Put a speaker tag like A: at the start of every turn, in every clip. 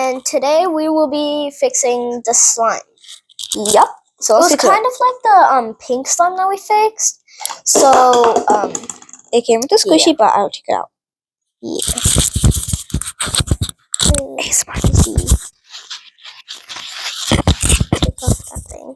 A: and today we will be fixing the slime.
B: Yep. So
A: It
B: let's
A: was
B: get to
A: kind of like the pink slime that we fixed. So
B: it came with a squishy, but I'll check it out.
A: yeah.
B: Hey, smart.
A: Pick up that thing.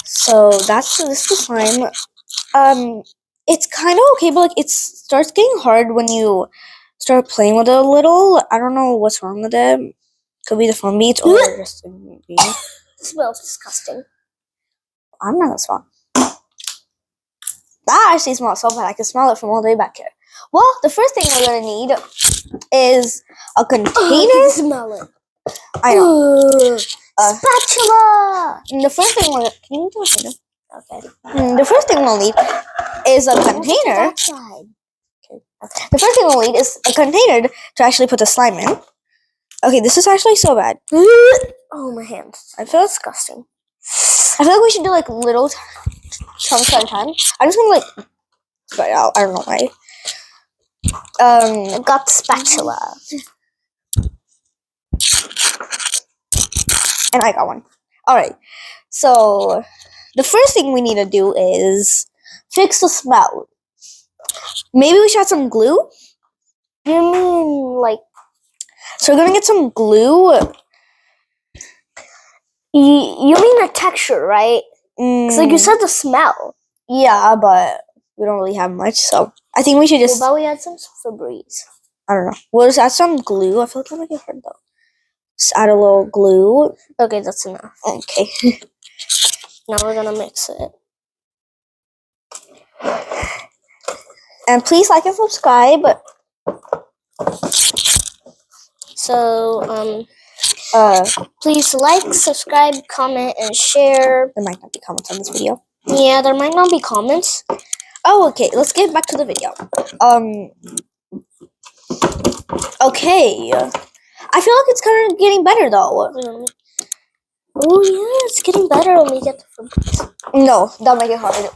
B: So this is the slime. It's kind of okay, but like it starts getting hard when you start playing with it a little. I don't know what's wrong with it. Could be the foam beats or just me.
A: It smells disgusting.
B: I'm not gonna smell. That actually smells so bad. I can smell it from all the way back here. Well, the first thing we're gonna need is a container.
A: Smell it.
B: I know.
A: Spatula.
B: The first thing we're can you do it?
A: Okay.
B: The first thing we'll need is a container. The first thing we'll need is a container to actually put the slime in. Okay, this is actually so bad.
A: Oh, my hands.
B: I feel disgusting. I feel like we should do like little chunks at a time. I'm just gonna like spread it out. I don't know why.
A: I got the spatula.
B: And I got one. Alright. So the first thing we need to do is fix the smell. Maybe we should add some glue.
A: You mean like?
B: So we're gonna get some glue.
A: You mean the texture, right? Because like you said, the smell.
B: Yeah, but we don't really have much, so I think we should just.
A: What about we add some Febreze?
B: I don't know. We'll just add some glue. I feel like that might get hard though. Just add a little glue.
A: Okay, that's enough.
B: Okay.
A: Now we're gonna mix it.
B: And please like and subscribe.
A: So please like, subscribe, comment, and share.
B: There might not be comments on this video.
A: Yeah, there might not be comments.
B: Oh, okay. Let's get back to the video. Okay. I feel like it's kind of getting better though.
A: Oh yeah, it's getting better when we get the Febreze.
B: No, that'll make it harder.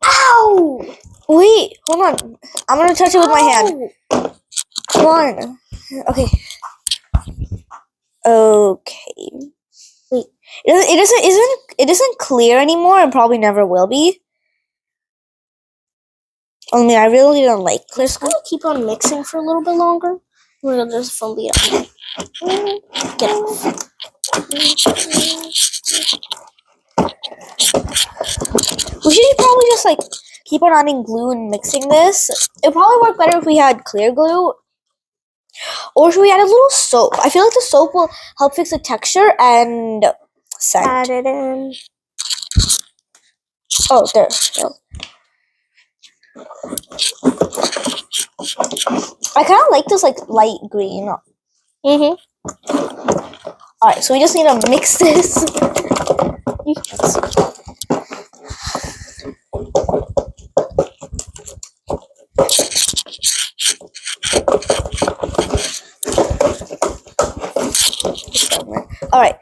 A: Ow!
B: Wait, hold on. I'm gonna touch it with my hand. Come on. Okay. Okay. Wait. It isn't clear anymore and probably never will be. I mean, I really don't like clear
A: I'm gonna keep on mixing for a little bit longer. We're gonna just foam beat up. Get off.
B: We should probably just like keep on adding glue and mixing this. It'd probably work better if we had clear glue. Or should we add a little soap? I feel like the soap will help fix the texture and scent.
A: Add it in.
B: Oh, there. No. I kind of like this like light green.
A: Mhm.
B: All right, so we just need to mix this. All right.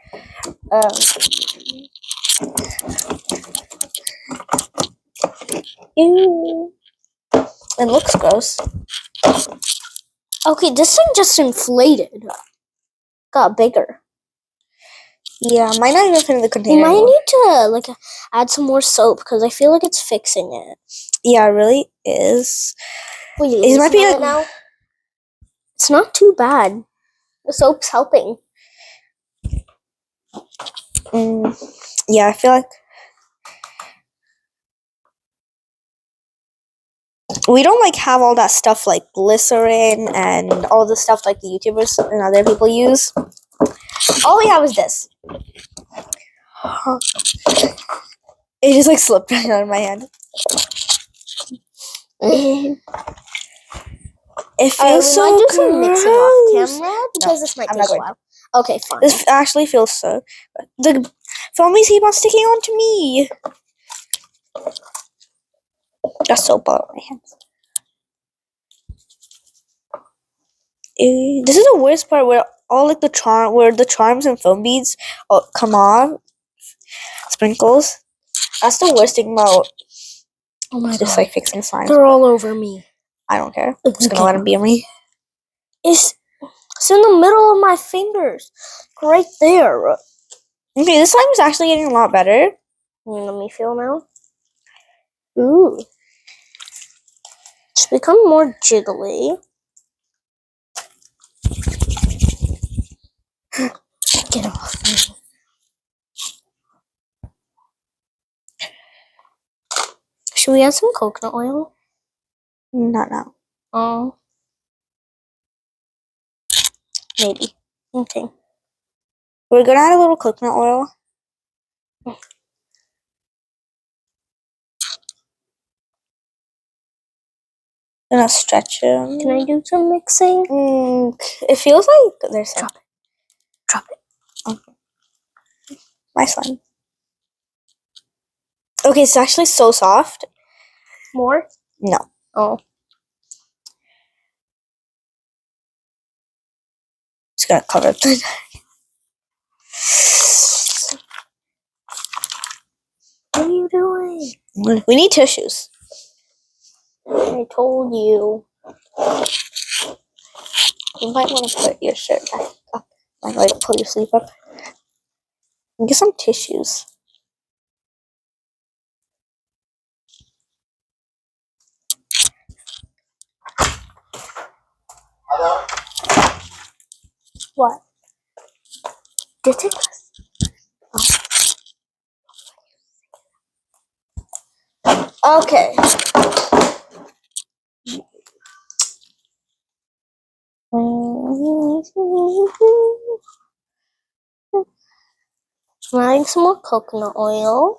B: Ew. It looks gross.
A: Okay, this thing just inflated. Got bigger.
B: Yeah, might not even fit in the container.
A: We might need to like add some more soap because I feel like it's fixing it.
B: Yeah, it really is.
A: Wait,
B: it might be like
A: now. It's not too bad. The soap's helping.
B: Yeah, I feel like we don't like have all that stuff like glycerin and all the stuff like the YouTubers and other people use. All we have is this. It just like slipped right out of my hand. It feels so
A: do some mixing off camera because this might
B: I'm
A: take
B: not
A: a while. Okay, fine.
B: This actually feels so good. Foamies keep on sticking onto me. Got soap all over my hands. This is the worst part where all like the charms and foam beads come on. Sprinkles. That's the worst thing about
A: Oh my
B: just
A: god.
B: like fixing slimes.
A: They're all over me.
B: I don't care. I'm just gonna let them be on me.
A: It's in the middle of my fingers. Right there.
B: Okay, this slime is actually getting a lot better.
A: Let me feel now. Ooh. It's become more jiggly. Get off me. Should we add some coconut oil?
B: Not now.
A: Oh. Maybe. Okay.
B: We're gonna add a little coconut oil. Gonna stretch them.
A: Can I do some mixing?
B: It feels like there's some.
A: Drop it.
B: Okay. My slime. Okay, it's actually so soft.
A: More?
B: No.
A: Oh.
B: Just gonna cover it.
A: What are you doing?
B: We need tissues.
A: I told you.
B: You might want to put your shirt back up. Like pull your sleeve up. And get some tissues.
A: What? Did it?
B: Okay.
A: I'm adding some more coconut oil.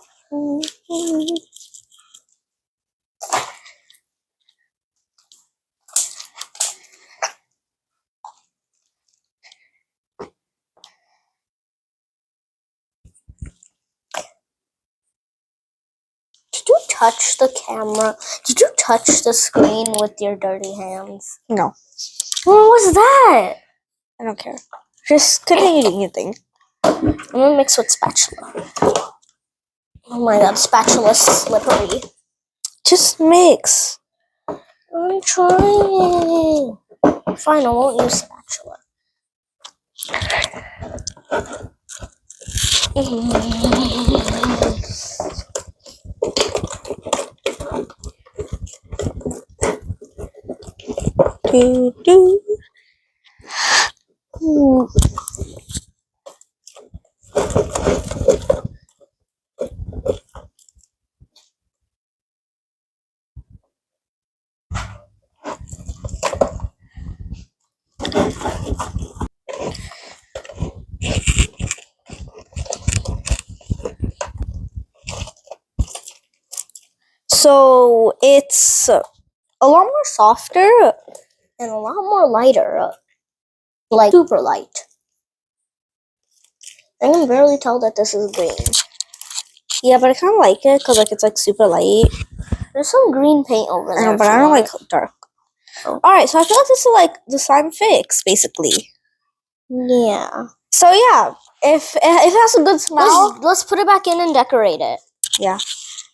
A: Did you touch the camera? Did you touch the screen with your dirty hands?
B: No,
A: What was that?
B: I don't care. Just continue doing your thing.
A: I'm gonna mix with spatula. Oh my god, spatula's slippery.
B: Just mix.
A: I'm trying. Fine, I won't use spatula.
B: Do. So it's a lot more softer
A: And a lot more lighter. Like super light. I can barely tell that this is green.
B: Yeah, but I kind of like it because like it's like super light.
A: There's some green paint over there.
B: But I don't like dark.
A: Oh.
B: All right, so I feel like this is like the slime fix basically.
A: Yeah.
B: So yeah, if it has a good smell,
A: Let's put it back in and decorate it.
B: yeah,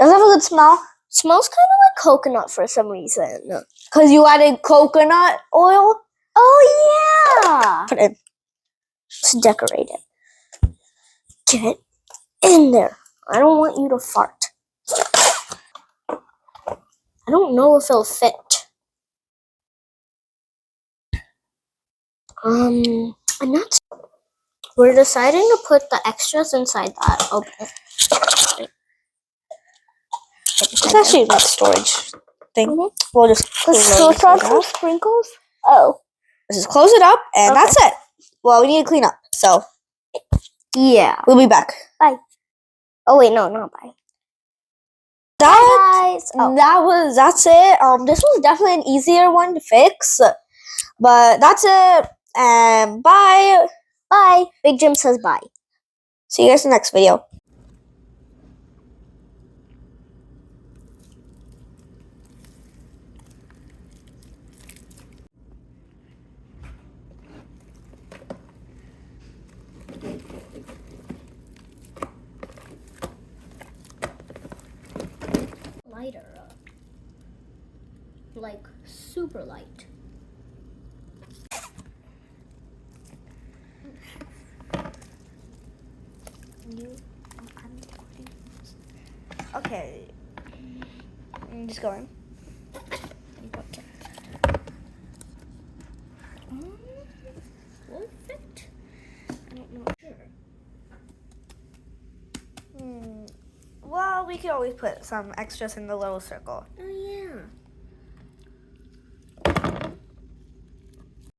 B: does it have a good smell?
A: Smells kind of like coconut for some reason.
B: Cause you added coconut oil.
A: Oh yeah.
B: Put it in.
A: Let's decorate it. Get it in there. I don't want you to fart. I don't know if it'll fit. And that's. We're deciding to put the extras inside that. Okay.
B: It's actually not storage thing.
A: Mhm.
B: We'll just
A: Let's
B: close it
A: start some
B: up.
A: sprinkles. Oh.
B: Let's just close it up, and
A: Okay.
B: that's it. Well, we need to clean up, so
A: Yeah.
B: we'll be back.
A: Oh wait, no, not bye.
B: That
A: Guys. Oh.
B: that's it. This was definitely an easier one to fix, but that's it. And bye.
A: Bye. Big Jim says bye.
B: See you guys in the next video.
A: like super light.
B: Okay. Just going.
A: Will it fit?
B: I don't know.
A: Sure.
B: Well, we could always put some extras in the little circle.
A: Oh